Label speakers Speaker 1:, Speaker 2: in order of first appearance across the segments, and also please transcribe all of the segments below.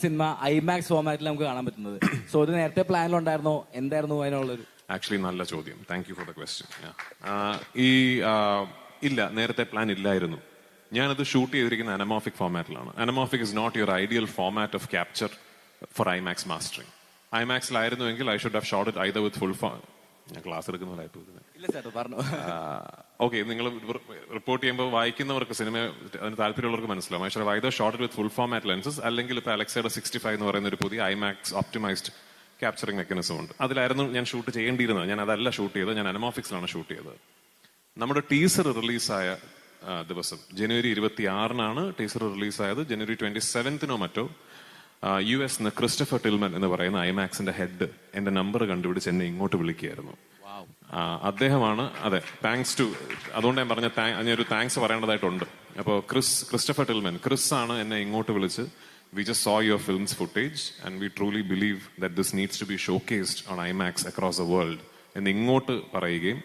Speaker 1: Cinema IMAX ഫോർമാറ്റിൽ നമുക്ക് കാണാൻ പറ്റുന്നത്. സോ ഇത് നേരത്തെ പ്ലാനിലുണ്ടായിരുന്നോ? എന്തായിരുന്നു അതിനുള്ളൊരു?
Speaker 2: ആക്ച്വലി നല്ല ചോദ്യം, thank you for the question. ഇല്ല, നേരത്തെ പ്ലാൻ ഇല്ലായിരുന്നു. ഞാനത് ഷൂട്ട് ചെയ്തിരിക്കുന്ന അനമോഫിക് ഫോർമാറ്റിലാണ്. Anamorphic is not your ideal format of capture for IMAX mastering. ഐമാക്സിലായിരുന്നുവെങ്കിൽ I should have shot it either with full form. ഞാൻ ക്ലാസ് എടുക്കുന്നതായിട്ട് ഓക്കെ, നിങ്ങൾ റിപ്പോർട്ട് ചെയ്യുമ്പോൾ വായിക്കുന്നവർക്ക്, സിനിമ അതിന് താല്പര്യമുള്ളവർക്ക് മനസ്സിലാവും. I should have either shot with full format lenses, അല്ലെങ്കിൽ ഇപ്പോൾ അലക്സയുടെ 65 എന്ന് പറയുന്ന ഒരു പുതിയ ഐമാക്സ് ഓപ്റ്റിമൈസ്ഡ് ക്യാപ്ചറിംഗ് മെക്കാനിസം ഉണ്ട്. അതിലായിരുന്നു ഞാൻ ഷൂട്ട് ചെയ്യേണ്ടിയിരുന്നത്. ഞാൻ അതല്ല ഷൂട്ട് ചെയ്തത്, ഞാൻ അനമോഫിക്സിലാണ് ഷൂട്ട് ചെയ്തത്. നമ്മുടെ ടീസർ റിലീസായ ദിവസം ജനുവരി 26-നാണ് ടീസർ റിലീസായത്. ജനുവരി 27-നോ മറ്റോ US ക്രിസ്റ്റഫർ ടിൽമൻ എന്ന് പറയുന്ന ഐമാക്സിന്റെ ഹെഡ് എന്റെ നമ്പർ കണ്ടുപിടിച്ച് എന്നെ ഇങ്ങോട്ട് വിളിക്കുകയായിരുന്നു. അദ്ദേഹമാണ്, അതെ, താങ്ക്സ് ടു, അതുകൊണ്ട് ഞാൻ പറഞ്ഞ അതിനൊരു താങ്ക്സ് പറയേണ്ടതായിട്ടുണ്ട്. അപ്പോൾ ക്രിസ്റ്റഫർ ടിൽമൻ, ക്രിസ് ആണ് എന്നെ ഇങ്ങോട്ട് വിളിച്ച്, we just saw your film's footage and we truly believe that this needs to be showcased on IMAX across the world എന്ന് ഇങ്ങോട്ട് പറയുകയും,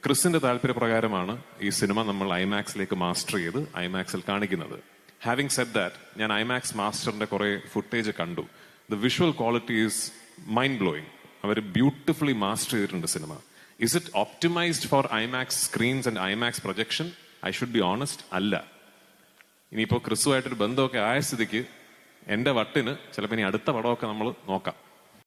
Speaker 2: ക്രിസിന്റെ താല്പര്യപ്രകാരമാണ് ഈ സിനിമ നമ്മൾ ഐമാക്സിലേക്ക് മാസ്റ്റർ ചെയ്ത് ഐമാക്സിൽ കാണിക്കുന്നത്. ഹാവിംഗ് സെഡ് ദാറ്റ്, ഞാൻ ഐമാക്സ് മാസ്റ്ററിന്റെ കുറെ ഫുട്ടേജ് കണ്ടു. The visual quality is mind blowing. അവർ ബ്യൂട്ടിഫുള്ളി മാസ്റ്റർ ചെയ്തിട്ടുണ്ട് cinema. Is it optimized for IMAX screens and IMAX projection? I should be honest, അല്ല. ഇനിയിപ്പോ ക്രിസുമായിട്ടൊരു ബന്ധമൊക്കെ ആയ സ്ഥിതിക്ക് എന്റെ വട്ടിന് ചിലപ്പോൾ ഇനി അടുത്ത പടമൊക്കെ നമ്മൾ നോക്കാം.